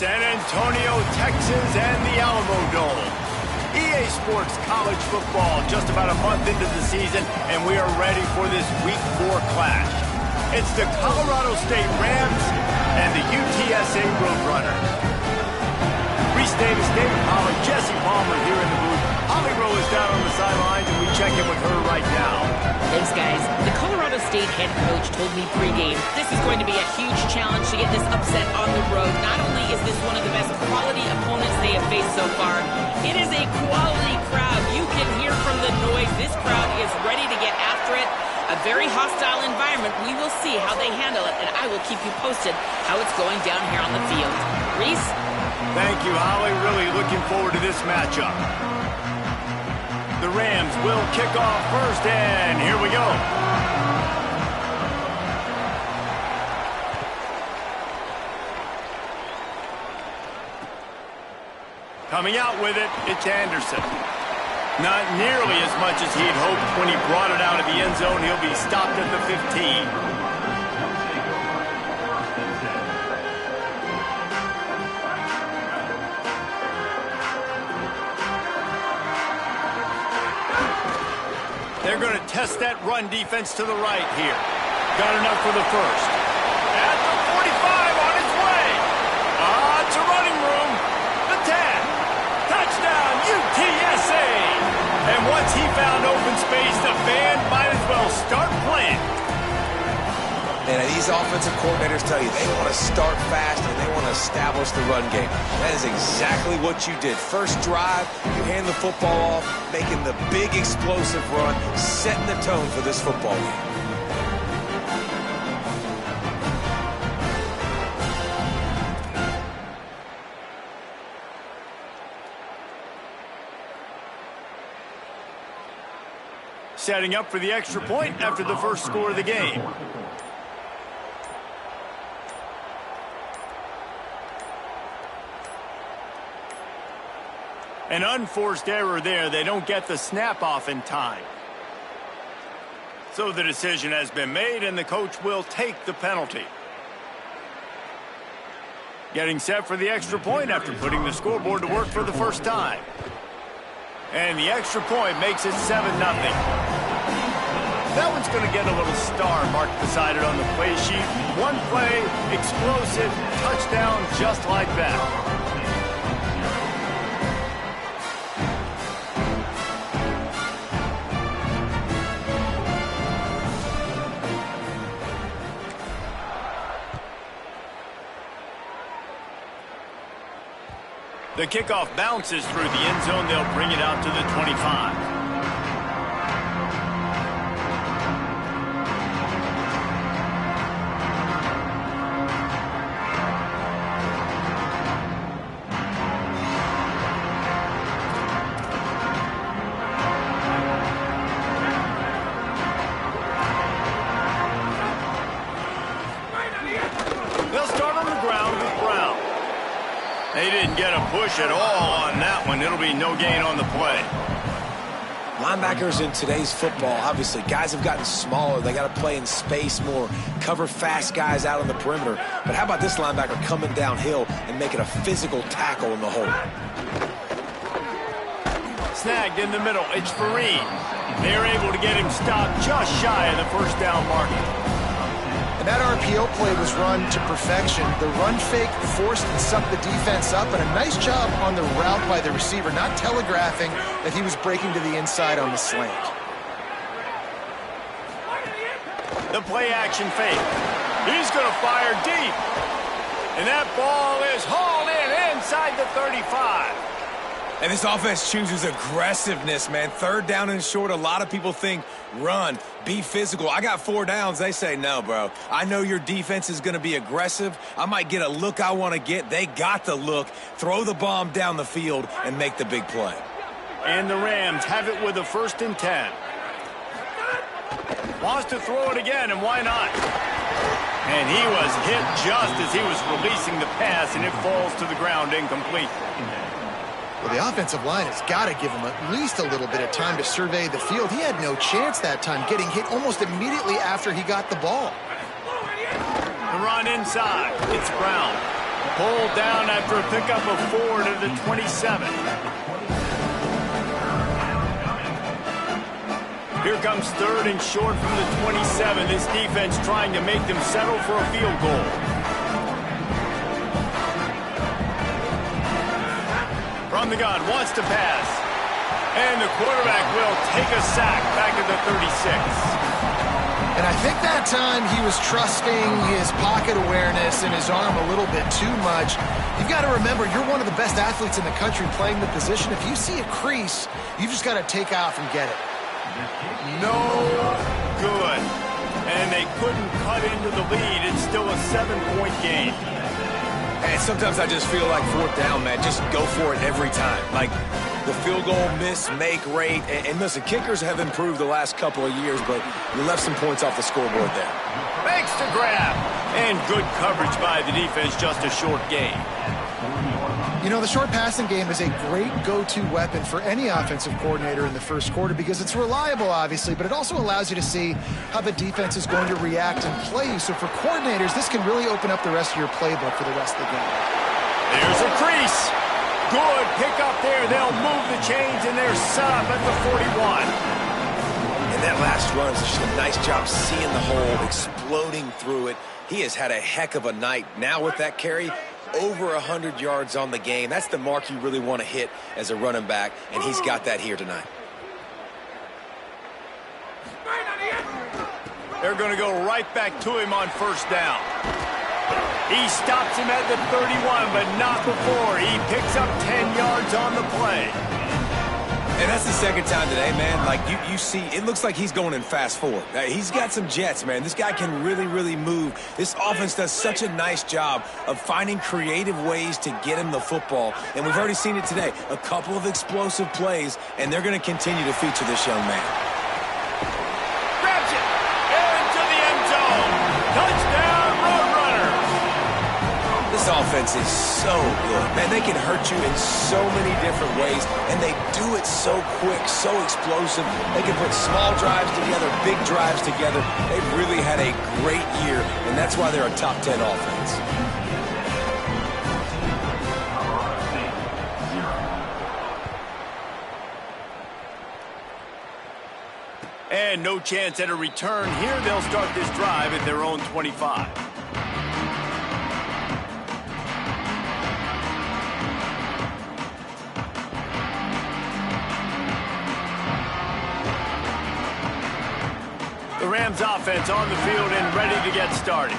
San Antonio, Texas, and the Alamo Dome. EA Sports College Football just about a month into the season, and we are ready for this Week 4 clash. It's the Colorado State Rams and the UTSA Roadrunners. Reese Davis, David Pollack, Jesse Palmer here in the booth. Holly Rowe is down on the sidelines, and we check in with her right now. Thanks, guys. The Colorado State head coach told me pregame this is going to be a huge challenge to get this upset on the road. Not only is this one of the best quality opponents they have faced so far, it is a quality crowd. You can hear from the noise. This crowd is ready to get after it. A very hostile environment. We will see how they handle it, and I will keep you posted how it's going down here on the field. Reese? Thank you, Holly. Really looking forward to this matchup. The Rams will kick off first, and here we go. Coming out with it, it's Anderson. Not nearly as much as he'd hoped when he brought it out of the end zone. He'll be stopped at the 15. They're going to test that run defense to the right here. Got enough for the first. At the 45 on its way. It's a running room. The 10. Touchdown, UTSA. And once he found open space, the band might as well start playing. And these offensive coordinators tell you they want to start fast and they want to establish the run game. That is exactly what you did. First drive, you hand the football off, making the big explosive run, setting the tone for this football game. Setting up for the extra point after the first score of the game. An unforced error there. They don't get the snap off in time. So the decision has been made, and the coach will take the penalty. Getting set for the extra point after putting the scoreboard to work for the first time. And the extra point makes it 7-0. That one's going to get a little star marked beside it on the play sheet. One play, explosive, touchdown, just like that. The kickoff bounces through the end zone. They'll bring it out to the 25. They'll start on the ground with Brown. They didn't get a push at all on that one. It'll be no gain on the play. Linebackers in today's football, obviously, guys have gotten smaller. They got to play in space more, cover fast guys out on the perimeter. But how about this linebacker coming downhill and making a physical tackle in the hole? Snagged in the middle. It's Fareed. They're able to get him stopped just shy of the first down marker. And that RPO play was run to perfection. The run fake forced and sucked the defense up, and a nice job on the route by the receiver, not telegraphing that he was breaking to the inside on the slant. The play action fake. He's going to fire deep. And that ball is hauled in inside the 35. And this offense chooses aggressiveness, man. Third down and short, a lot of people think run, be physical. I got 4 downs. They say, no, bro. I know your defense is going to be aggressive. I might get a look I want to get. They got the look. Throw the bomb down the field and make the big play. And the Rams have it with a 1st and 10. Wants to throw it again, and why not? And he was hit just as he was releasing the pass, and it falls to the ground incomplete. Well, the offensive line has got to give him at least a little bit of time to survey the field. He had no chance that time, getting hit almost immediately after he got the ball. The run inside. It's Brown. Pulled down after a pickup of 4 to the 27. Here comes 3rd and short from the 27. This defense trying to make them settle for a field goal. From the gun, wants to pass. And the quarterback will take a sack back at the 36. And I think that time he was trusting his pocket awareness and his arm a little bit too much. You've got to remember, you're one of the best athletes in the country playing the position. If you see a crease, you've just got to take off and get it. No good. And they couldn't cut into the lead. It's still a 7-point game. And sometimes I just feel like 4th down, man. Just go for it every time. Like the field goal miss-make rate. And listen, kickers have improved the last couple of years, but you left some points off the scoreboard there. Makes the grab. And good coverage by the defense, just a short gain. You know, the short passing game is a great go-to weapon for any offensive coordinator in the first quarter because it's reliable, obviously, but it also allows you to see how the defense is going to react and play you. So for coordinators, this can really open up the rest of your playbook for the rest of the game. There's a crease. Good pick up there. They'll move the chains, and they're set up at the 41. And that last run is just a nice job seeing the hole, exploding through it. He has had a heck of a night. Now with that carry, over 100 yards on the game. That's the mark you really want to hit as a running back, and he's got that here tonight. They're going to go right back to him on 1st down. He stops him at the 31, but not before. He picks up 10 yards on the play. And that's the 2nd time today, man. Like, you see, it looks like he's going in fast forward. He's got some jets, man. This guy can really, really move. This offense does such a nice job of finding creative ways to get him the football. And we've already seen it today. A couple of explosive plays, and they're going to continue to feature this young man. Grabs it. Into the end zone. Touchdown, Roadrunners. This offense is so good, man. They can hurt you in so many different ways, and they do it so quick, so explosive. They can put small drives together, big drives together. They've really had a great year, and that's why they're a top 10 offense. And no chance at a return here. They'll start this drive at their own 25. The Rams offense on the field and ready to get started.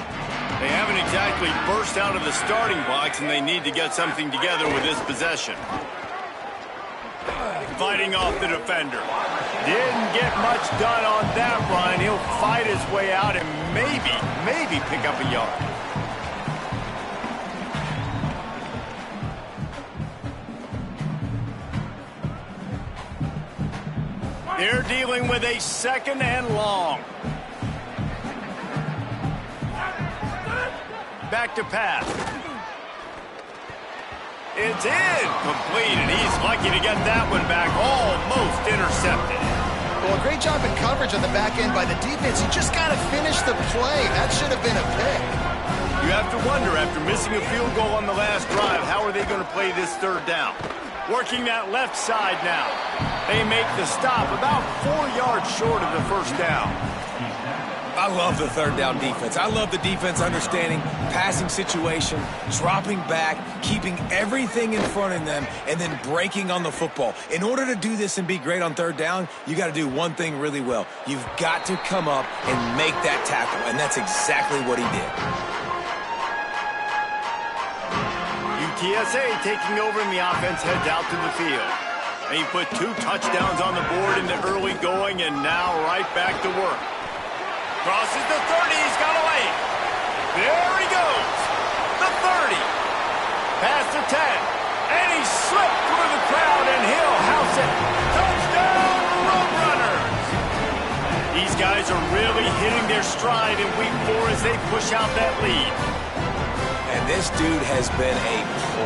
They haven't exactly burst out of the starting blocks, and they need to get something together with this possession. Fighting off the defender. Didn't get much done on that run. He'll fight his way out and maybe pick up a yard. They're dealing with a 2nd and long. Back to pass. It's in. Complete, and he's lucky to get that one back. Almost intercepted. Well, a great job in coverage on the back end by the defense. You just got to finish the play. That should have been a pick. You have to wonder, after missing a field goal on the last drive, how are they going to play this 3rd down? Working that left side now. They make the stop about 4 yards short of the 1st down. I love the 3rd down defense. I love the defense understanding passing situation, dropping back, keeping everything in front of them, and then breaking on the football. In order to do this and be great on 3rd down, you got to do one thing really well. You've got to come up and make that tackle, and that's exactly what he did. UTSA taking over, and the offense heads out to the field. And he put 2 touchdowns on the board in the early going, and now right back to work. Crosses the 30, he's got a lane. There he goes. The 30. Past the 10. And he slipped through the crowd, and he'll house it. Touchdown, Roadrunners. These guys are really hitting their stride in week 4 as they push out that lead. And this dude has been a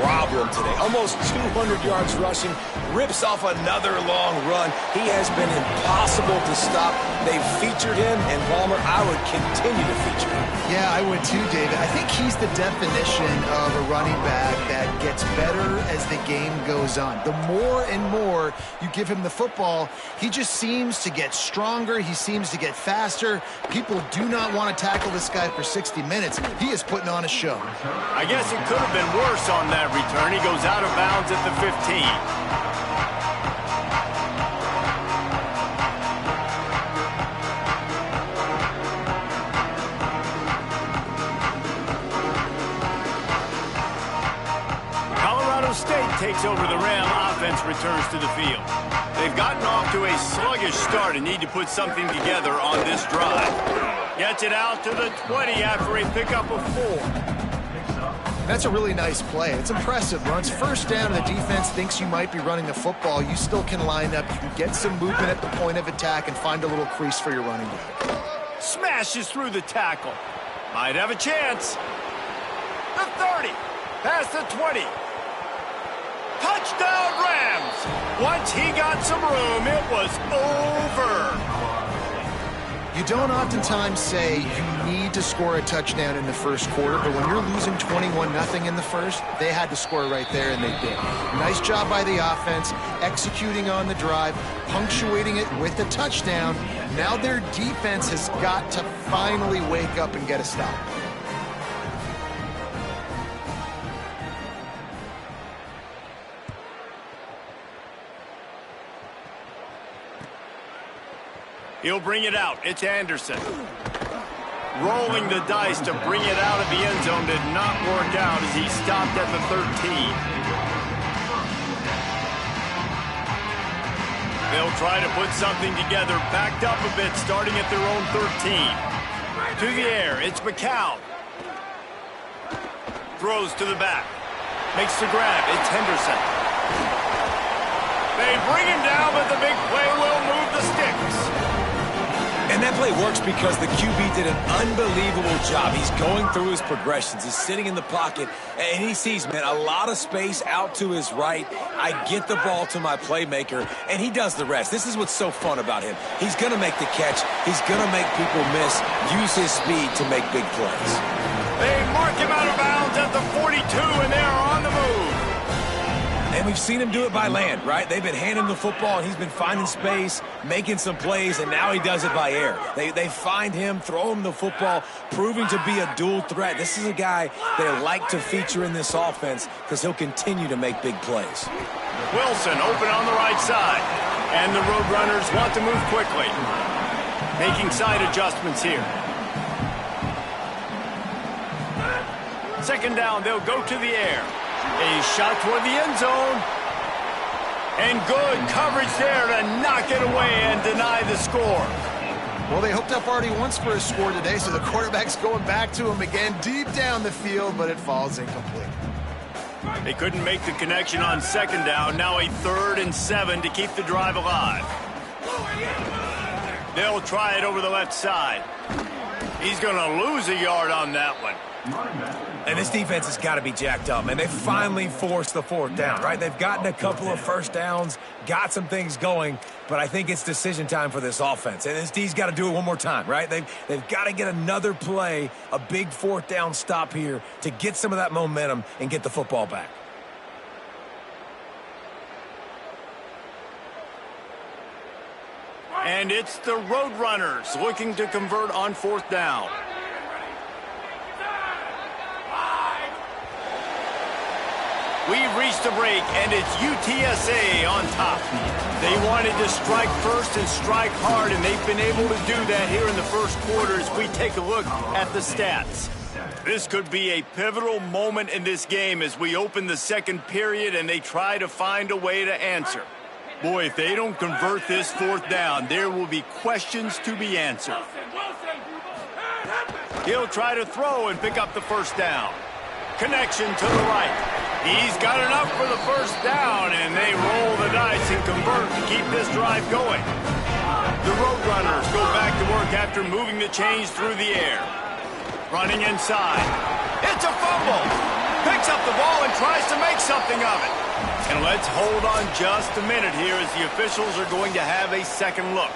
problem today. Almost 200 yards rushing, rips off another long run. He has been impossible to stop. They've featured him, and Palmer, I would continue to feature him. Yeah, I would too, David. I think he's the definition of a running back that gets better as the game goes on. The more and more you give him the football, he just seems to get stronger. He seems to get faster. People do not want to tackle this guy for 60 minutes. He is putting on a show. I guess it could have been worse on that return. He goes out of bounds at the 15. State takes over the Ram. Offense returns to the field. They've gotten off to a sluggish start and need to put something together on this drive. Gets it out to the 20 after a pickup of 4. That's a really nice play. It's impressive. Runs first down, and the defense thinks you might be running the football. You still can line up. You can get some movement at the point of attack and find a little crease for your running back. Smashes through the tackle. Might have a chance. The 30. Past the 20. Touchdown Rams! Once he got some room, it was over. You don't oftentimes say you need to score a touchdown in the first quarter, but when you're losing 21-0 in the first, they had to score right there, and they did. Nice job by the offense, executing on the drive, punctuating it with a touchdown. Now their defense has got to finally wake up and get a stop. He'll bring it out. It's Anderson. Rolling the dice to bring it out of the end zone did not work out as he stopped at the 13. They'll try to put something together, backed up a bit, starting at their own 13. To the air, it's McCown. Throws to the back. Makes the grab. It's Henderson. They bring him down, but the big play will move the sticks. And that play works because the QB did an unbelievable job. He's going through his progressions. He's sitting in the pocket, and he sees, man, a lot of space out to his right. I get the ball to my playmaker, and he does the rest. This is what's so fun about him. He's going to make the catch. He's going to make people miss, use his speed to make big plays. They mark him out of bounds at the 42, and they are on the move. And we've seen him do it by land, right? They've been handing him the football, and he's been finding space, making some plays, and now he does it by air. They find him, throw him the football, proving to be a dual threat. This is a guy they like to feature in this offense because he'll continue to make big plays. Wilson open on the right side, and the Roadrunners want to move quickly. Making side adjustments here. Second down, they'll go to the air. A shot toward the end zone. And good coverage there to knock it away and deny the score. Well, they hooked up already once for a score today, so the quarterback's going back to him again deep down the field, but it falls incomplete. They couldn't make the connection on second down. Now a 3rd and 7 to keep the drive alive. They'll try it over the left side. He's going to lose a yard on that one. And this defense has got to be jacked up, man. They finally forced the 4th down, right? They've gotten a couple of first downs, got some things going, but I think it's decision time for this offense. And this D's got to do it one more time, right? They've got to get another play, a big 4th down stop here to get some of that momentum and get the football back. And it's the Roadrunners looking to convert on 4th down. We've reached the break, and it's UTSA on top. They wanted to strike first and strike hard, and they've been able to do that here in the first quarter as we take a look at the stats. This could be a pivotal moment in this game as we open the second period and they try to find a way to answer. Boy, if they don't convert this 4th down, there will be questions to be answered. He'll try to throw and pick up the first down. Connection to the right. He's got enough for the first down, and they roll the dice and convert to keep this drive going. The Roadrunners go back to work after moving the chains through the air. Running inside. It's a fumble. Picks up the ball and tries to make something of it. And let's hold on just a minute here as the officials are going to have a second look.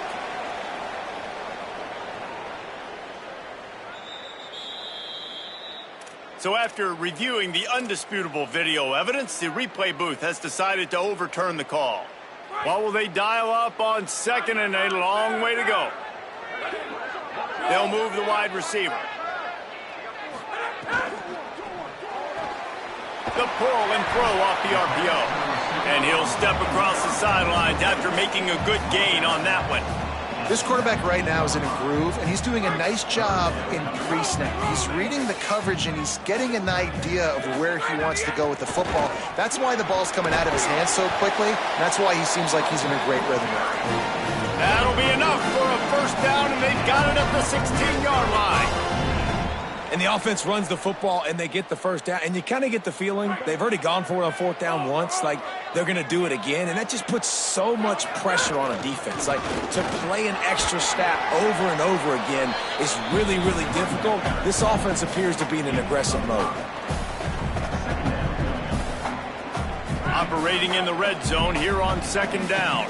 So after reviewing the undisputable video evidence, the replay booth has decided to overturn the call. What will they dial up on second and a long way to go? They'll move the wide receiver. The pull and throw off the RPO. And he'll step across the sidelines after making a good gain on that one. This quarterback right now is in a groove, and he's doing a nice job in pre-snap. He's reading the coverage, and he's getting an idea of where he wants to go with the football. That's why the ball's coming out of his hands so quickly, and that's why he seems like he's in a great rhythm. That'll be enough for a first down, and they've got it at the 16-yard line. And the offense runs the football, and they get the first down. And you kind of get the feeling they've already gone for it on fourth down once. Like, they're going to do it again. And that just puts so much pressure on a defense. Like, to play an extra snap over and over again is really, really difficult. This offense appears to be in an aggressive mode. Operating in the red zone here on second down.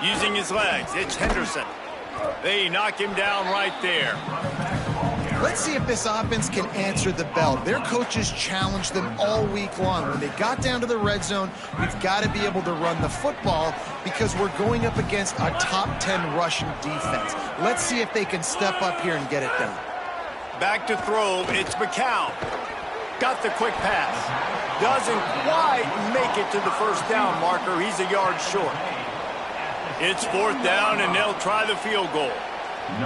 Using his legs, it's Henderson. They knock him down right there. Let's see if this offense can answer the bell. Their coaches challenged them all week long. When they got down to the red zone, we've got to be able to run the football because we're going up against a top 10 rushing defense. Let's see if they can step up here and get it done. Back to throw, it's McCown. Got the quick pass. Doesn't quite make it to the first down marker. He's a yard short. It's fourth down, and they'll try the field goal.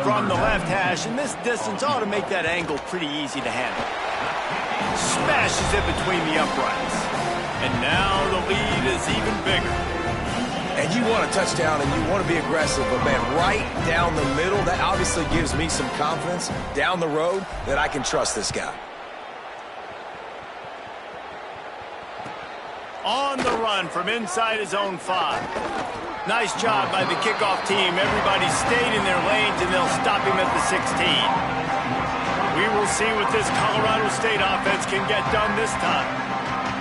From the left hash, and this distance ought to make that angle pretty easy to handle. Smashes it between the uprights. And now the lead is even bigger. And you want a touchdown, and you want to be aggressive, but, man, right down the middle, that obviously gives me some confidence down the road that I can trust this guy. On the run from inside his own 5. Nice job by the kickoff team. Everybody stayed in their lanes, and they'll stop him at the 16. We will see what this Colorado State offense can get done this time.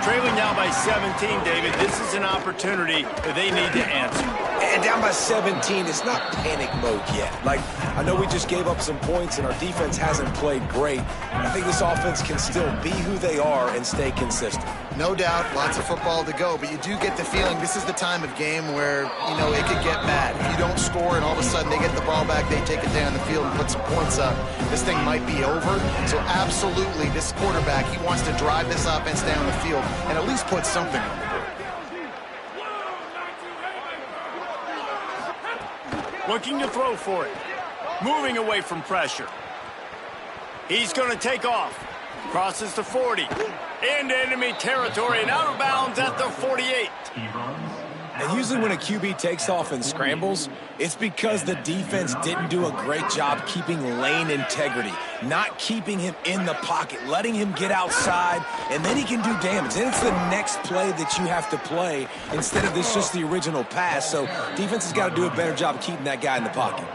Trailing now by 17, David, this is an opportunity that they need to answer. And down by 17, it's not panic mode yet. Like, I know we just gave up some points, and our defense hasn't played great. I think this offense can still be who they are and stay consistent. No doubt, lots of football to go, but you do get the feeling this is the time of game where, you know, it could get bad. If you don't score and all of a sudden they get the ball back, they take it down the field and put some points up, this thing might be over. So absolutely, this quarterback, he wants to drive this offense down the field and at least put something on it. Looking to throw for it. Moving away from pressure. He's going to take off. Crosses the 40. Into enemy territory and out of bounds at the 48. And usually when a QB takes off and scrambles, it's because the defense didn't do a great job keeping lane integrity, not keeping him in the pocket, letting him get outside, and then he can do damage. Then it's the next play that you have to play instead of this just the original pass. So defense has got to do a better job of keeping that guy in the pocket.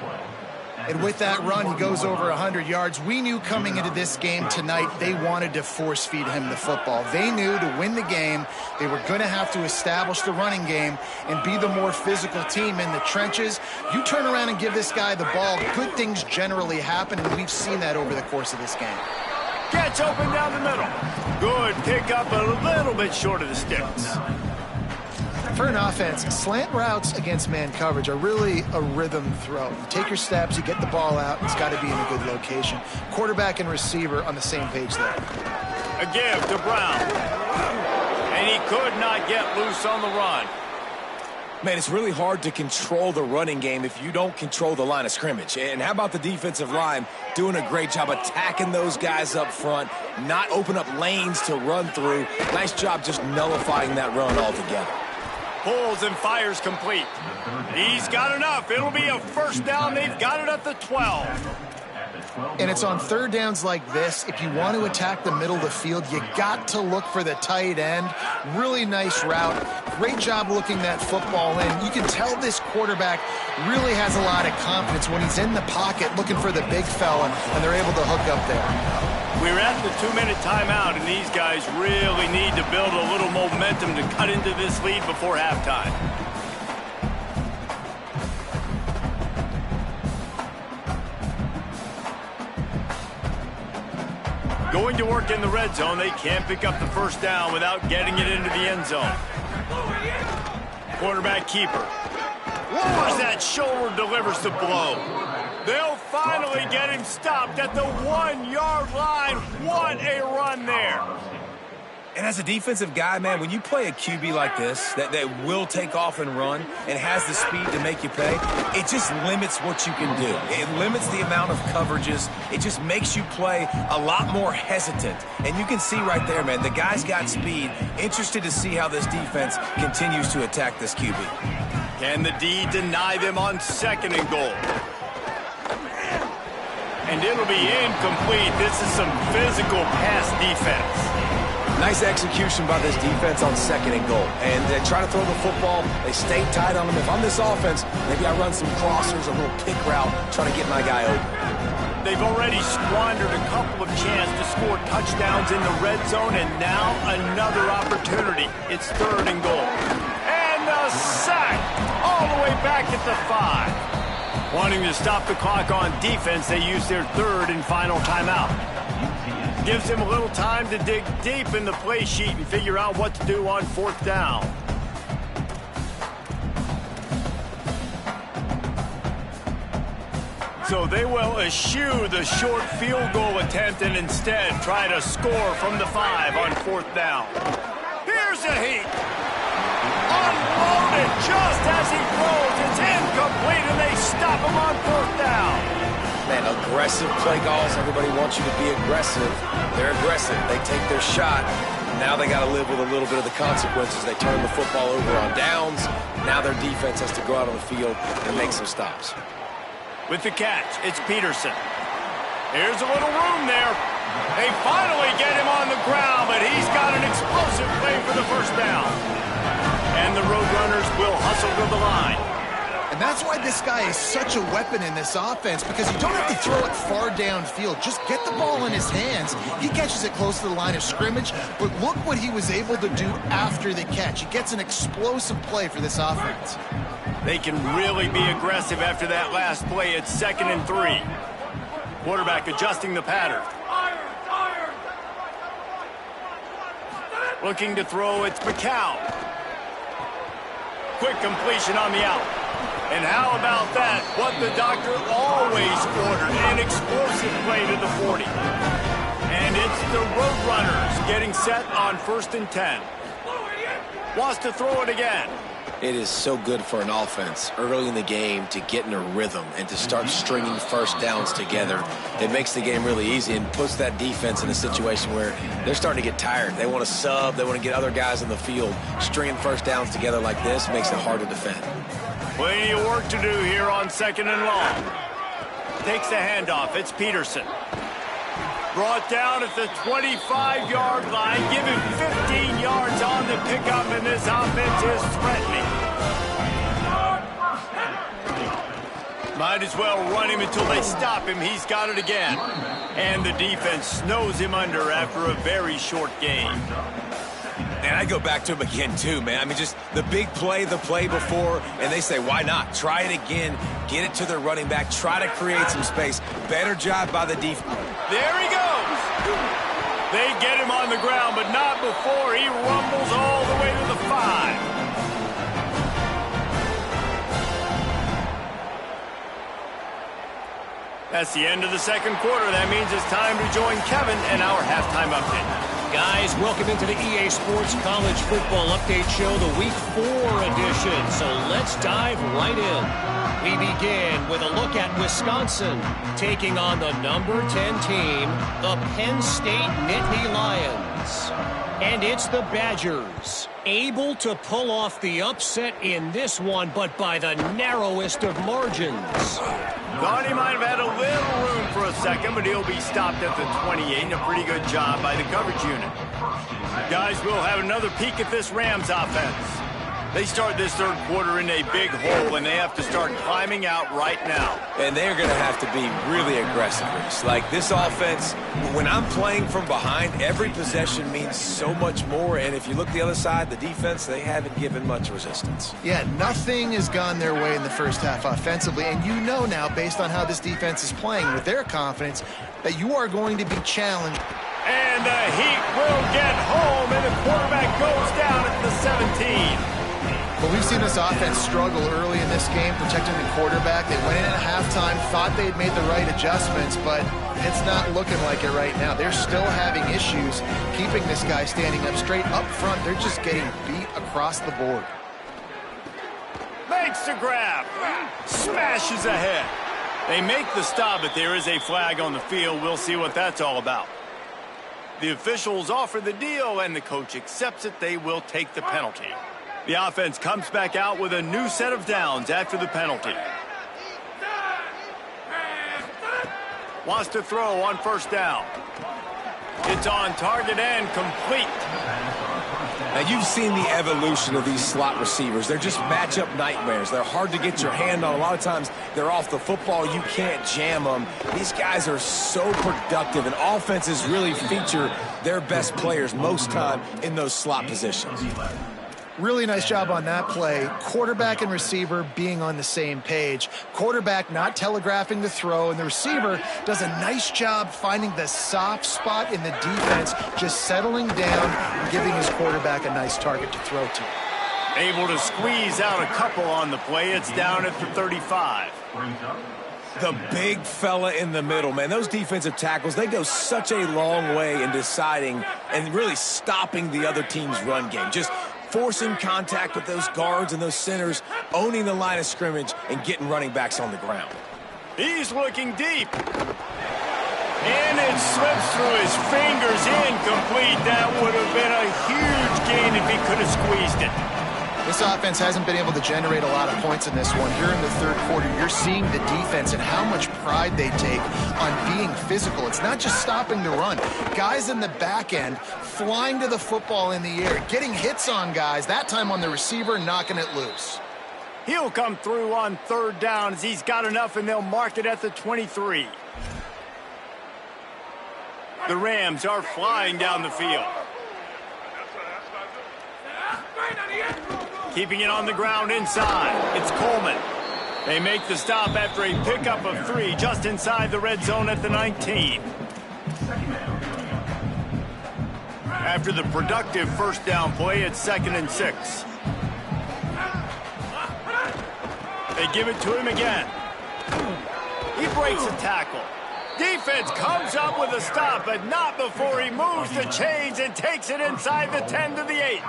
And with that run, he goes over 100 yards. We knew coming into this game tonight they wanted to force-feed him the football. They knew to win the game, they were going to have to establish the running game and be the more physical team in the trenches. You turn around and give this guy the ball, good things generally happen, and we've seen that over the course of this game. Gets open down the middle. Good pickup, a little bit short of the sticks. For an offense, slant routes against man coverage are really a rhythm throw. You take your steps, you get the ball out, it's got to be in a good location. Quarterback and receiver on the same page there. A give to Brown. And he could not get loose on the run. Man, it's really hard to control the running game if you don't control the line of scrimmage. And how about the defensive line doing a great job attacking those guys up front, not open up lanes to run through. Nice job just nullifying that run altogether. Pulls and fires complete. He's got enough. It'll be a first down. They've got it at the 12. And it's on third downs like this. If you want to attack the middle of the field, you got to look for the tight end. Really nice route. Great job looking that football in. You can tell this quarterback really has a lot of confidence when he's in the pocket looking for the big fella, and they're able to hook up there. We're at the 2-minute timeout, and these guys really need to build a little momentum to cut into this lead before halftime. Going to work in the red zone, they can't pick up the first down without getting it into the end zone. Quarterback keeper. Lowers that shoulder, delivers the blow. They'll finally get him stopped at the 1-yard line. What a run there. And as a defensive guy, man, when you play a QB like this that will take off and run and has the speed to make you pay, it just limits what you can do. It limits the amount of coverages. It just makes you play a lot more hesitant. And you can see right there, man, the guy's got speed. Interested to see how this defense continues to attack this QB. Can the D deny them on 2nd and goal? And it'll be incomplete. This is some physical pass defense. Nice execution by this defense on 2nd and goal. And they try to throw the football. They stay tight on them. If I'm this offense, maybe I run some crossers, a little pick route, trying to get my guy open. They've already squandered a couple of chances to score touchdowns in the red zone, and now another opportunity. It's 3rd and goal. And a sack all the way back at the 5. Wanting to stop the clock on defense, they use their 3rd and final timeout. Gives him a little time to dig deep in the play sheet and figure out what to do on 4th down. So they will eschew the short field goal attempt and instead try to score from the 5 on 4th down. Here's a heat. Unloaded just as he throws. It's incomplete, and they stop him on 4th down. Man, aggressive play calls. Everybody wants you to be aggressive. They're aggressive. They take their shot. Now they got to live with a little bit of the consequences. They turn the football over on downs. Now their defense has to go out on the field and make some stops. With the catch, it's Peterson. Here's a little room there. They finally get him on the ground, but he's got an explosive play for the first down. And the Roadrunners will hustle to the line. And that's why this guy is such a weapon in this offense, because you don't have to throw it far downfield. Just get the ball in his hands. He catches it close to the line of scrimmage, but look what he was able to do after the catch. He gets an explosive play for this offense. They can really be aggressive after that last play. It's 2nd and 3. Quarterback adjusting the pattern. Looking to throw, it's McCown. Quick completion on the out. And how about that? What the doctor always ordered, an explosive play to the 40. And it's the Roadrunners getting set on 1st and 10. Wants to throw it again. It is so good for an offense early in the game to get in a rhythm and to start stringing first downs together. It makes the game really easy and puts that defense in a situation where they're starting to get tired. They want to sub. They want to get other guys on the field. Stringing first downs together like this makes it hard to defend. Plenty of work to do here on 2nd and long. Takes the handoff. It's Peterson. Brought down at the 25-yard line. Give him 15 yards on the pickup, and this offense is threatening. Might as well run him until they stop him. He's got it again. And the defense snows him under after a very short game. And I go back to him again, too, man. I mean, just the big play, the play before, and they say, why not? Try it again. Get it to their running back. Try to create some space. Better job by the defense. There he goes. They get him on the ground, but not before he rumbles all the way to the 5. That's the end of the 2nd quarter. That means it's time to join Kevin and our halftime update. Guys, welcome into the EA Sports College Football Update Show, the Week 4 edition. So let's dive right in. We begin with a look at Wisconsin taking on the number 10 team, the Penn State Nittany Lions. defense. And it's the Badgers, able to pull off the upset in this one, but by the narrowest of margins. Thought he might have had a little room for a second, but he'll be stopped at the 28, and a pretty good job by the coverage unit. Guys, we'll have another peek at this Rams offense. They start this third quarter in a big hole, and they have to start climbing out right now. And they're going to have to be really aggressive. Like this offense, when I'm playing from behind, every possession means so much more. And if you look the other side, the defense, they haven't given much resistance. Yeah, nothing has gone their way in the first half offensively. And you know now, based on how this defense is playing with their confidence, that you are going to be challenged. And the Heat will get home, and the quarterback goes down at the 17. But we've seen this offense struggle early in this game, protecting the quarterback. They went in at halftime, thought they'd made the right adjustments, but it's not looking like it right now. They're still having issues keeping this guy standing up straight up front. They're just getting beat across the board. Makes the grab. Smashes ahead. They make the stop, but there is a flag on the field. We'll see what that's all about. The officials offer the deal, and the coach accepts it. They will take the penalty. The offense comes back out with a new set of downs after the penalty. Wants to throw on first down. It's on target and complete. Now, you've seen the evolution of these slot receivers. They're just matchup nightmares. They're hard to get your hand on. A lot of times, they're off the football. You can't jam them. These guys are so productive, and offenses really feature their best players most time in those slot positions. Really nice job on that play. Quarterback and receiver being on the same page. Quarterback not telegraphing the throw, and the receiver does a nice job finding the soft spot in the defense, just settling down and giving his quarterback a nice target to throw to. Able to squeeze out a couple on the play. It's down at the 35. The big fella in the middle, man. Those defensive tackles, they go such a long way in deciding and really stopping the other team's run game. Just forcing contact with those guards and those centers, owning the line of scrimmage, and getting running backs on the ground. He's looking deep. And it slips through his fingers, incomplete. That would have been a huge gain if he could have squeezed it. This offense hasn't been able to generate a lot of points in this one. Here in the third quarter, you're seeing the defense and how much pride they take on being physical. It's not just stopping the run. Guys in the back end flying to the football in the air, getting hits on guys, that time on the receiver, knocking it loose. He'll come through on third down as he's got enough, and they'll mark it at the 23. The Rams are flying down the field. Keeping it on the ground inside. It's Coleman. They make the stop after a pickup of 3 just inside the red zone at the 19. After the productive first down play, it's 2nd and 6. They give it to him again. He breaks a tackle. Defense comes up with a stop, but not before he moves the chains and takes it inside the 10 to the 8.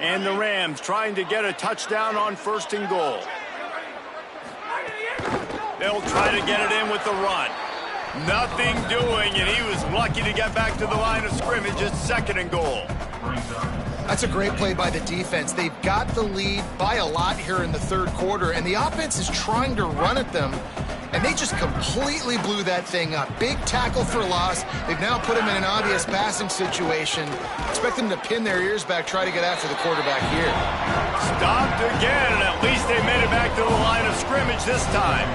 And the Rams trying to get a touchdown on 1st and goal. They'll try to get it in with the run. Nothing doing, and he was lucky to get back to the line of scrimmage at 2nd and goal. That's a great play by the defense. They've got the lead by a lot here in the third quarter, and the offense is trying to run at them, and they just completely blew that thing up. Big tackle for loss. They've now put him in an obvious passing situation. Expect them to pin their ears back, try to get after the quarterback here. Stopped again, and at least they made it back to the line of scrimmage this time.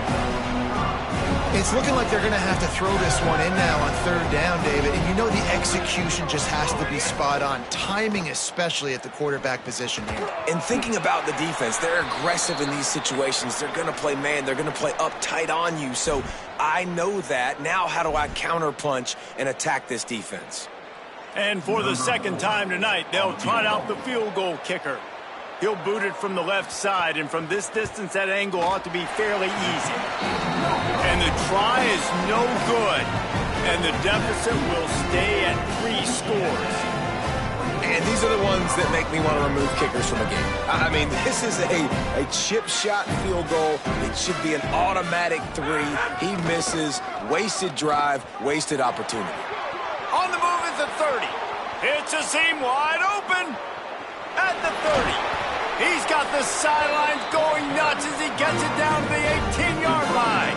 It's looking like they're going to have to throw this one in now on third down, David. And you know the execution just has to be spot on. Timing, especially at the quarterback position here. And thinking about the defense, they're aggressive in these situations. They're going to play man. They're going to play up tight on you. So I know that. Now how do I counterpunch and attack this defense? And for the second time tonight, they'll trot out the field goal kicker. He'll boot it from the left side, and from this distance, that angle ought to be fairly easy. And the try is no good, and the deficit will stay at 3 scores. And these are the ones that make me want to remove kickers from a game. I mean, this is a chip shot field goal. It should be an automatic 3. He misses, wasted drive, wasted opportunity. On the move is the 30. It's a seam wide open at the 30. He's got the sidelines going nuts as he gets it down to the 18-yard line.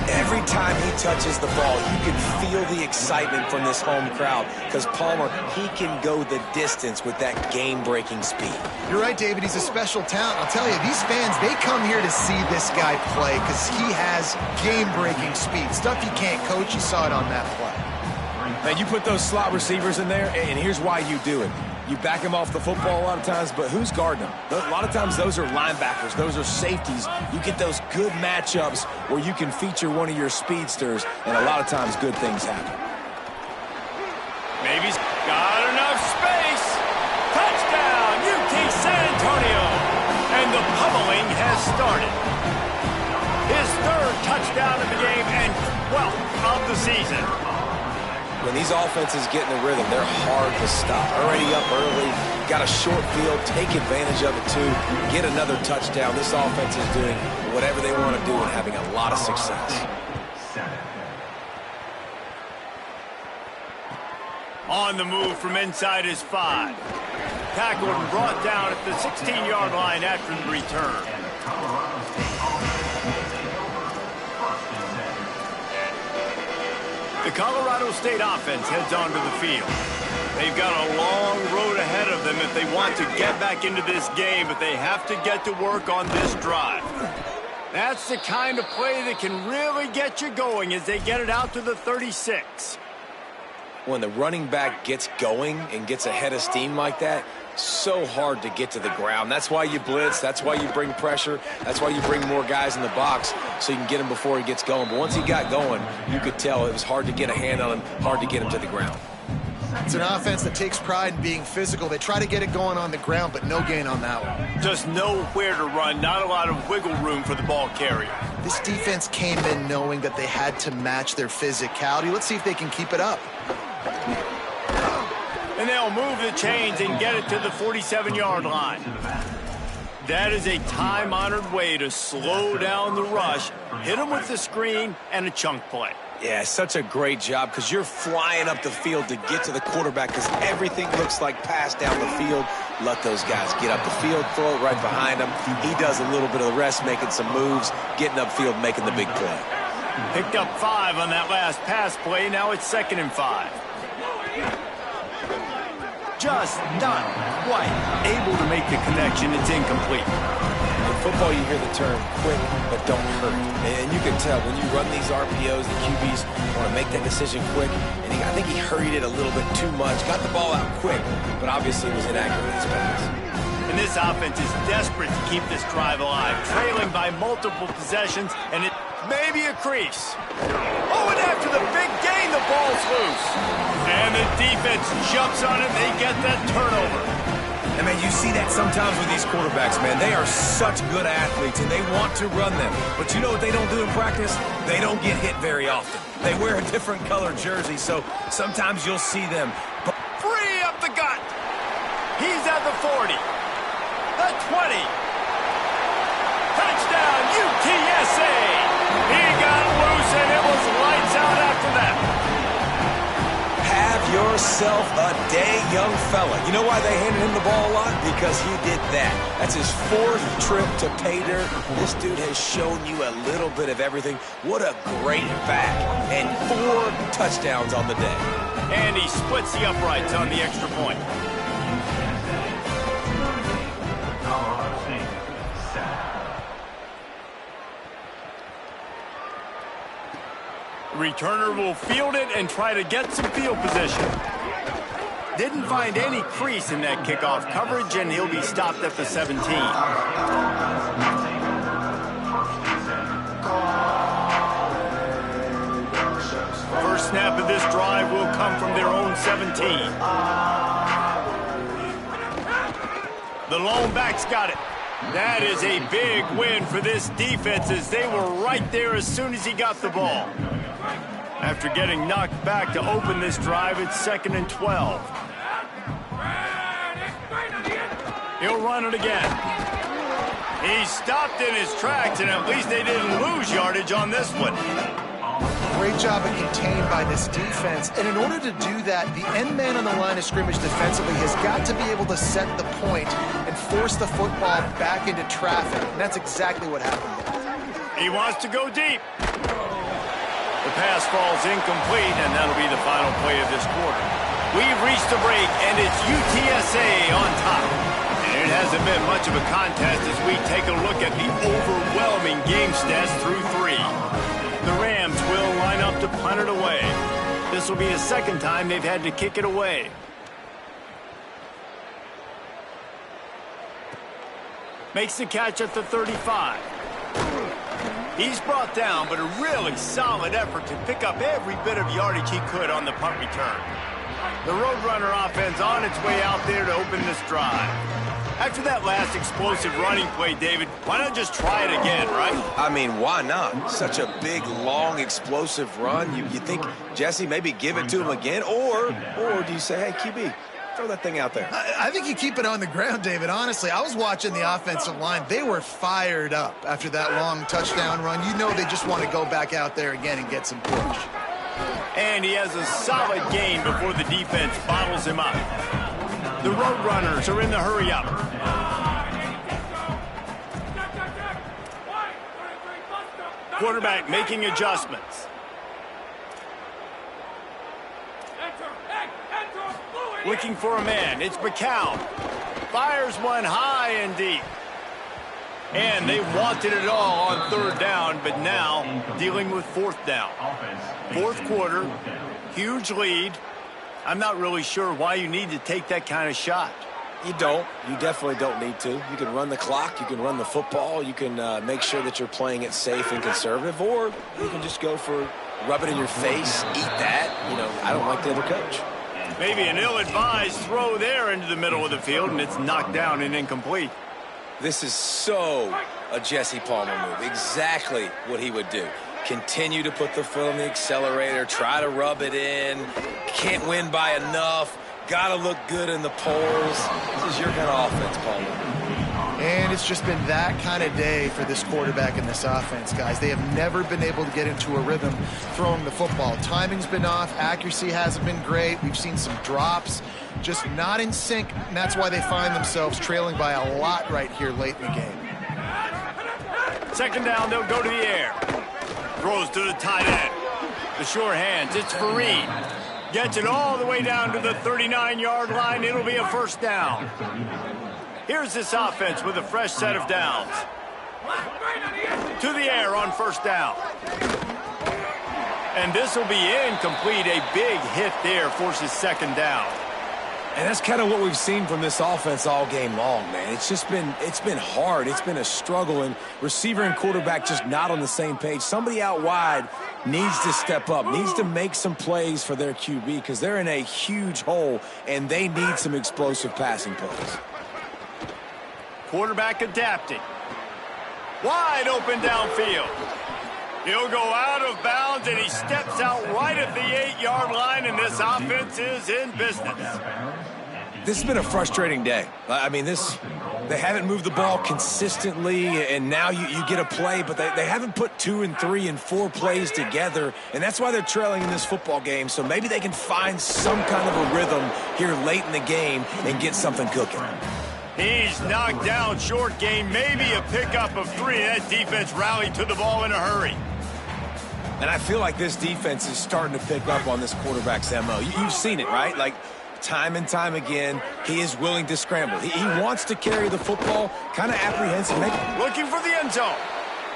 Every time he touches the ball, you can feel the excitement from this home crowd because Palmer, he can go the distance with that game-breaking speed. You're right, David. He's a special talent. I'll tell you, these fans, they come here to see this guy play because he has game-breaking speed. Stuff you can't coach. You saw it on that play. Man, you put those slot receivers in there, and here's why you do it. You back him off the football a lot of times, but who's guarding him? A lot of times those are linebackers. Those are safeties. You get those good matchups where you can feature one of your speedsters, and a lot of times good things happen. Maybe he's got enough space. Touchdown, UT San Antonio. And the pummeling has started. His third touchdown of the game and 12th of the season. When these offenses get in the rhythm, they're hard to stop. Already up early, got a short field, take advantage of it too, get another touchdown. This offense is doing whatever they want to do and having a lot of success. On the move from inside his 5. Tackled and brought down at the 16-yard line after the return. The Colorado State offense heads onto the field. They've got a long road ahead of them if they want to get back into this game, but they have to get to work on this drive. That's the kind of play that can really get you going as they get it out to the 36. When the running back gets going and gets ahead of steam like that, so hard to get to the ground. That's why you blitz. That's why you bring pressure. That's why you bring more guys in the box so you can get him before he gets going. But once he got going, you could tell it was hard to get a hand on him, hard to get him to the ground. It's an offense that takes pride in being physical. They try to get it going on the ground, but no gain on that one. Just nowhere to run, not a lot of wiggle room for the ball carrier. This defense came in knowing that they had to match their physicality. Let's see if they can keep it up. And they'll move the chains and get it to the 47-yard line. That is a time-honored way to slow down the rush, hit them with the screen, and a chunk play. Yeah, such a great job because you're flying up the field to get to the quarterback because everything looks like pass down the field. Let those guys get up the field, throw it right behind him. He does a little bit of the rest, making some moves, getting upfield, making the big play. Picked up 5 on that last pass play. Now it's 2nd and 5. Just not quite able to make the connection. It's incomplete. In football, you hear the term quick, but don't hurry. And you can tell when you run these RPOs, the QBs want to make that decision quick. And I think he hurried it a little bit too much. Got the ball out quick, but obviously was inaccurate in his pass. And this offense is desperate to keep this drive alive, trailing by multiple possessions, and it may be a crease. Oh, and after the big gain, the ball's loose. And the defense jumps on it. They get that turnover. And, man, you see that sometimes with these quarterbacks, man. They are such good athletes, and they want to run them. But you know what they don't do in practice? They don't get hit very often. They wear a different color jersey, so sometimes you'll see them. Free up the gut. He's at the 40. The 20. Touchdown, UTSA. He got loose, and it was lights out after that. Have yourself a day, young fella. You know why they handed him the ball a lot? Because he did that. That's his 4th trip to pay dirt. This dude has shown you a little bit of everything. What a great back. And 4 touchdowns on the day. And he splits the uprights on the extra point. Returner will field it and try to get some field position. Didn't find any crease in that kickoff coverage, and he'll be stopped at the 17. First snap of this drive will come from their own 17. The lone back's got it. That is a big win for this defense as they were right there as soon as he got the ball. After getting knocked back to open this drive, it's 2nd and 12. He'll run it again. He stopped in his tracks, and at least they didn't lose yardage on this one. Great great job of contained by this defense. And in order to do that, the end man on the line of scrimmage defensively has got to be able to set the point and force the football back into traffic. And that's exactly what happened. He wants to go deep. The pass falls incomplete, and that'll be the final play of this quarter. We've reached the break, and it's UTSA on top. And it hasn't been much of a contest as we take a look at the overwhelming game stats through 3. The Rams will line up to punt it away. This will be the second time they've had to kick it away. Makes the catch at the 35. He's brought down, but a really solid effort to pick up every bit of yardage he could on the punt return. The Roadrunner offense on its way out there to open this drive. After that last explosive running play, David, why not just try it again, right? I mean, why not? Such a big, long, explosive run. You think, Jesse, maybe give it to him again? Or do you say, hey, QB, throw that thing out there? I think you keep it on the ground, David. Honestly, I was watching the offensive line. They were fired up after that long touchdown run. You know they just want to go back out there again and get some push. And he has a solid gain before the defense bottles him up. The Roadrunners are in the hurry-up. Quarterback making adjustments. Looking for a man. It's McCown. Fires one high and deep. And they wanted it all on 3rd down, but now dealing with 4th down. 4th quarter, huge lead. I'm not really sure why you need to take that kind of shot. You don't. You definitely don't need to. You can run the clock. You can run the football. You can make sure that you're playing it safe and conservative, or you can just go for rub it in your face, eat that. You know, I don't like the other coach. Maybe an ill-advised throw there into the middle of the field, and it's knocked down and incomplete. This is so a Jesse Palmer move. Exactly what he would do. Continue to put the foot on the accelerator, try to rub it in. Can't win by enough. Got to look good in the polls. This is your kind of offense, Palmer. And it's just been that kind of day for this quarterback and this offense, guys. They have never been able to get into a rhythm throwing the football. Timing's been off. Accuracy hasn't been great. We've seen some drops. Just not in sync, and that's why they find themselves trailing by a lot right here late in the game. 2nd down, they'll go to the air. Throws to the tight end. The sure hands, it's Fareed. Gets it all the way down to the 39-yard line. It'll be a 1st down. Here's this offense with a fresh set of downs. To the air on 1st down. And this will be incomplete. A big hit there forces 2nd down. And that's kind of what we've seen from this offense all game long, man. It's been hard. It's been a struggle, and receiver and quarterback just not on the same page. Somebody out wide needs to step up, needs to make some plays for their QB because they're in a huge hole, and they need some explosive passing plays. Quarterback adapting. Wide open downfield. He'll go out of bounds, and he steps out right at the 8-yard line, and this offense is in business. This has been a frustrating day. I mean, they haven't moved the ball consistently, and now you get a play, but they haven't put 2 and 3 and 4 plays together, and that's why they're trailing in this football game. So maybe they can find some kind of a rhythm here late in the game and get something cooking. He's knocked down short game, maybe a pickup of 3. That defense rallied to the ball in a hurry. And I feel like this defense is starting to pick up on this quarterback's MO. You've seen it, right? Like, time and time again, he is willing to scramble. He wants to carry the football, kind of apprehensive. Looking for the end zone.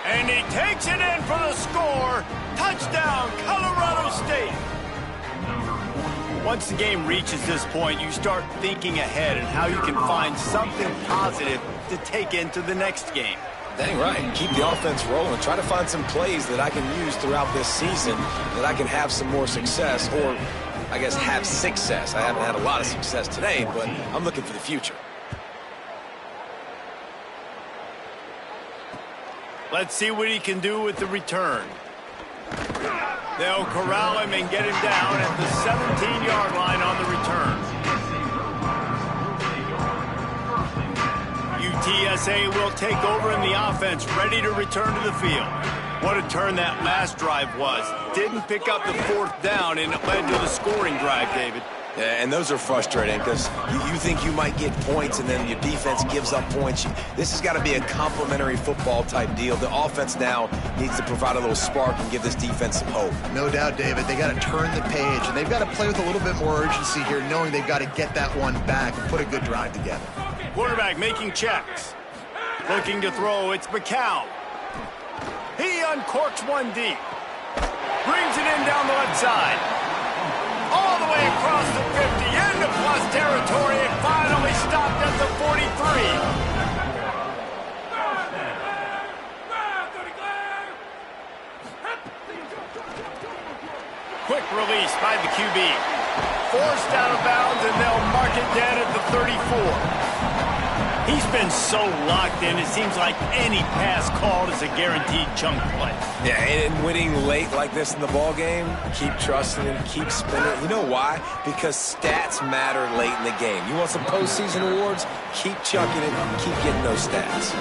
And he takes it in for the score. Touchdown, Colorado State. Once the game reaches this point, you start thinking ahead and how you can find something positive to take into the next game. Dang right. Keep the offense rolling. Try to find some plays that I can use throughout this season that I can have some more success, or I guess have success. I haven't had a lot of success today, but I'm looking for the future. Let's see what he can do with the return. They'll corral him and get him down at the 17-yard line on the return. UTSA will take over in the offense, ready to return to the field. What a turn that last drive was. Didn't pick up the fourth down, and it led to the scoring drive, David. Yeah, and those are frustrating because you think you might get points and then your defense gives up points. This has got to be a complementary football type deal. The offense now needs to provide a little spark and give this defense some hope. No doubt, David. They got to turn the page, and they've got to play with a little bit more urgency here, knowing they've got to get that one back and put a good drive together. Quarterback making checks. Looking to throw, it's McCown. He uncorks one deep. Brings it in down the left side. All the way across the 50, into plus territory, and finally stopped at the 43. Quick release by the QB. Forced out of bounds, and they'll mark it dead at the 34. He's been so locked in, it seems like any pass called is a guaranteed chunk play. Yeah, and winning late like this in the ball game, keep trusting him, keep spinning. You know why? Because stats matter late in the game. You want some postseason awards? Keep chucking it, keep getting those stats.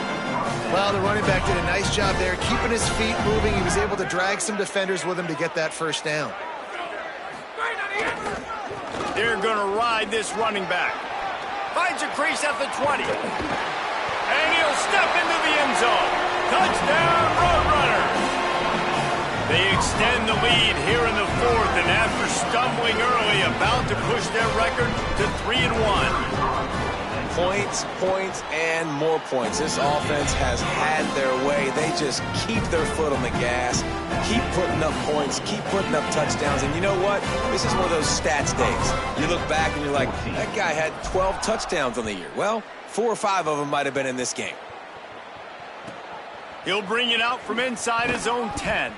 Well, the running back did a nice job there, keeping his feet moving. He was able to drag some defenders with him to get that first down. They're going to ride this running back. Finds a crease at the 20. And he'll step into the end zone. Touchdown, Roadrunner. They extend the lead here in the fourth, and after stumbling early, about to push their record to 3-1. Points, points, and more points. This offense has had their way. They just keep their foot on the gas, keep putting up points, keep putting up touchdowns. And you know what? This is one of those stats days. You look back and you're like, that guy had 12 touchdowns on the year. Well, 4 or 5 of them might have been in this game. He'll bring it out from inside his own 10.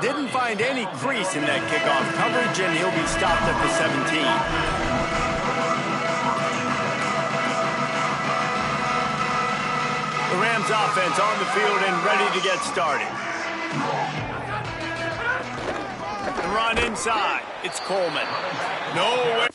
Didn't find any crease in that kickoff coverage, and he'll be stopped at the 17. The Rams offense on the field and ready to get started. The run inside. It's Coleman. No way.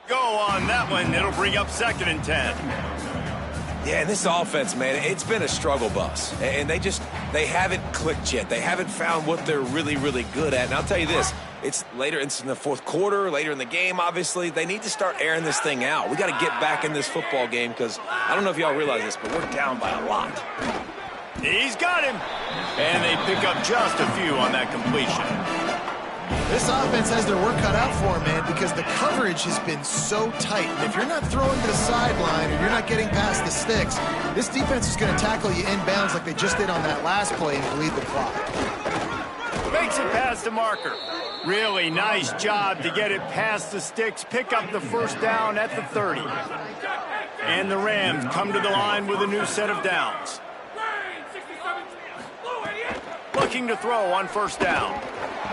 Go on that one. It'll bring up 2nd and 10. Yeah, and this offense, man, it's been a struggle bus. And they haven't clicked yet. They haven't found what they're really, really good at. And I'll tell you this, it's in the fourth quarter, later in the game, obviously. They need to start airing this thing out. We got to get back in this football game because I don't know if y'all realize this, but we're down by a lot. He's got him. And they pick up just a few on that completion. This offense has their work cut out for them, man, because the coverage has been so tight. And if you're not throwing to the sideline or you're not getting past the sticks, this defense is going to tackle you inbounds like they just did on that last play and bleed the clock. Makes it past the marker. Really nice job to get it past the sticks, pick up the first down at the 30. And the Rams come to the line with a new set of downs. Looking to throw on first down.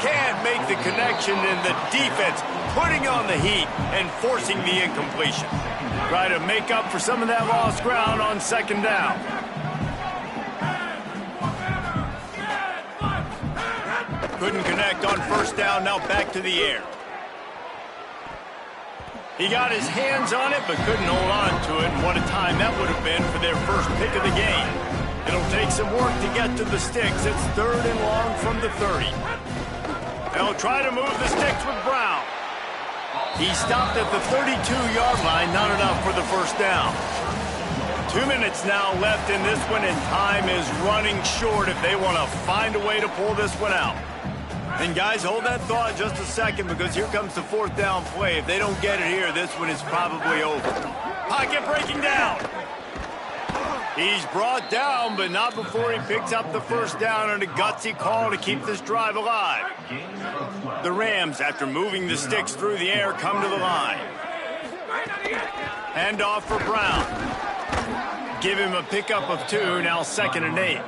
Can't make the connection, and the defense putting on the heat and forcing the incompletion. Try to make up for some of that lost ground on 2nd down. Couldn't connect on first down, now back to the air. He got his hands on it, but couldn't hold on to it, and what a time that would have been for their first pick of the game. It'll take some work to get to the sticks. It's 3rd and long from the 30. They'll try to move the sticks with Brown. He stopped at the 32-yard line, not enough for the first down. 2 minutes now left in this one, and time is running short if they want to find a way to pull this one out. And guys, hold that thought just a second, because here comes the 4th down play. If they don't get it here, this one is probably over. Pocket breaking down. He's brought down, but not before he picks up the first down and a gutsy call to keep this drive alive. The Rams, after moving the sticks through the air, come to the line. Hand off for Brown. Give him a pickup of 2, now 2nd and 8.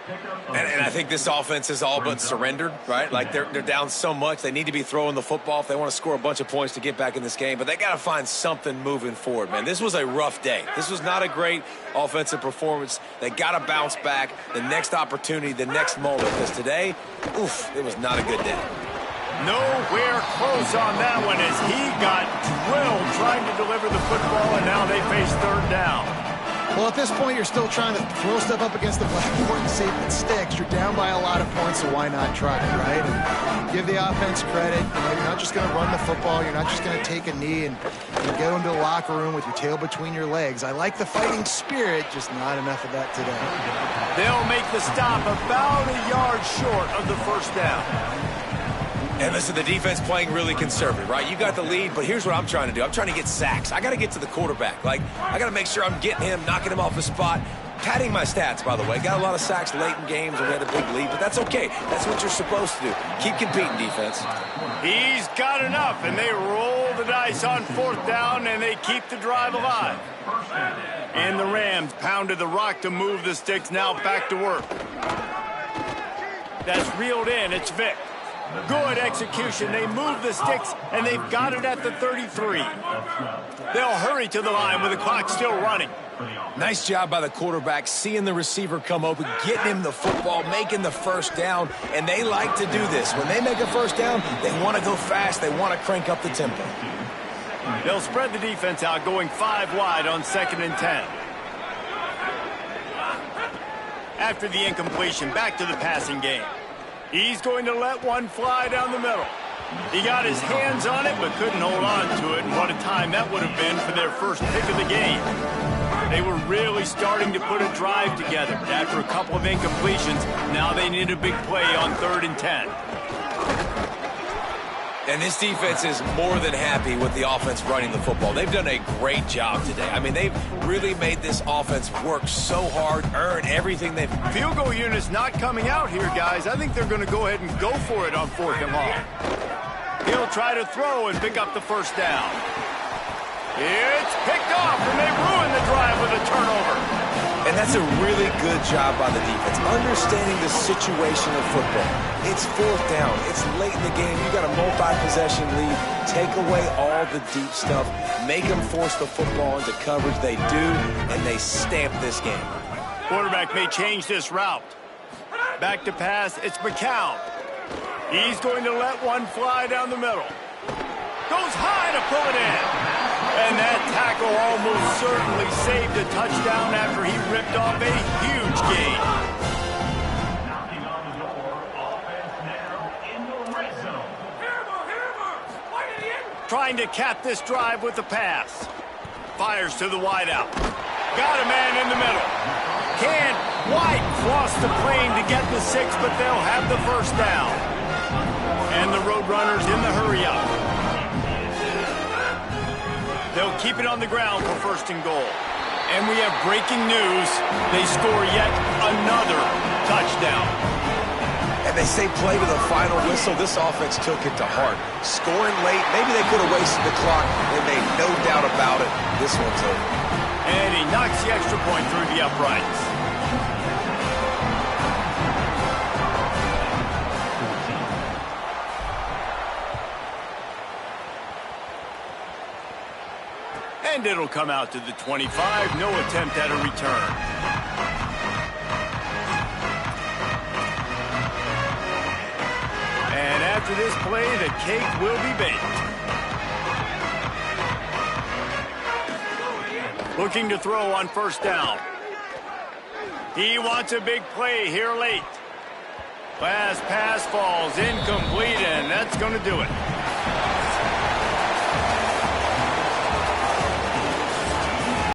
And I think this offense is all but surrendered, right? Like they're down so much. They need to be throwing the football if they want to score a bunch of points to get back in this game. But they got to find something moving forward, man. This was a rough day. This was not a great offensive performance. They got to bounce back. The next opportunity, the next moment. Because today, oof, it was not a good day. Nowhere close on that one as he got drilled trying to deliver the football, and now they face third down. Well, at this point, you're still trying to throw stuff up against the blackboard and see if it sticks. You're down by a lot of points, so why not try it, right? And give the offense credit. You know, you're not just going to run the football. You're not just going to take a knee and go into the locker room with your tail between your legs. I like the fighting spirit, just not enough of that today. They'll make the stop about a yard short of the first down. And listen, the defense playing really conservative, right? You got the lead, but here's what I'm trying to do. I'm trying to get sacks. I got to get to the quarterback. Like, I got to make sure I'm getting him, knocking him off his spot. Padding my stats, by the way. Got a lot of sacks late in games and we had a big lead, but that's okay. That's what you're supposed to do. Keep competing, defense. He's got enough, and they roll the dice on fourth down, and they keep the drive alive. And the Rams pounded the rock to move the sticks, now back to work. That's reeled in. It's Vic. Good execution. They move the sticks, and they've got it at the 33. They'll hurry to the line with the clock still running. Nice job by the quarterback, seeing the receiver come open, getting him the football, making the first down, and they like to do this. When they make a first down, they want to go fast. They want to crank up the tempo. They'll spread the defense out, going 5 wide on 2nd and 10. After the incompletion, back to the passing game. He's going to let one fly down the middle. He got his hands on it, but couldn't hold on to it, and what a time that would have been for their first pick of the game. They were really starting to put a drive together. After a couple of incompletions, now they need a big play on 3rd and 10. And this defense is more than happy with the offense running the football. They've done a great job today. I mean, they've really made this offense work so hard, earn everything they've... Field goal unit's not coming out here, guys. I think they're going to go ahead and go for it on 4th and long. He'll try to throw and pick up the first down. It's picked off, and they ruin the drive with a turnover. And that's a really good job by the defense, understanding the situation of football. It's 4th down. It's late in the game. You got a multi-possession lead. Take away all the deep stuff. Make them force the football into coverage. They do, and they stamp this game. Quarterback may change this route. Back to pass. It's McCown. He's going to let one fly down the middle. Goes high to pull it in. And that tackle almost certainly saved a touchdown after he ripped off a huge gain. Trying to cap this drive with the pass. Fires to the wideout. Got a man in the middle. Can't quite cross the plane to get the 6, but they'll have the first down. And the Roadrunners in the hurry-up. They'll keep it on the ground for 1st and goal. And we have breaking news. They score yet another touchdown. And they say play to the final whistle. This offense took it to heart. Scoring late, maybe they could have wasted the clock. They made no doubt about it. This one's over. And he knocks the extra point through the uprights. And it'll come out to the 25. No attempt at a return. And after this play, the cake will be baked. Looking to throw on 1st down. He wants a big play here late. Last pass falls incomplete, and that's going to do it.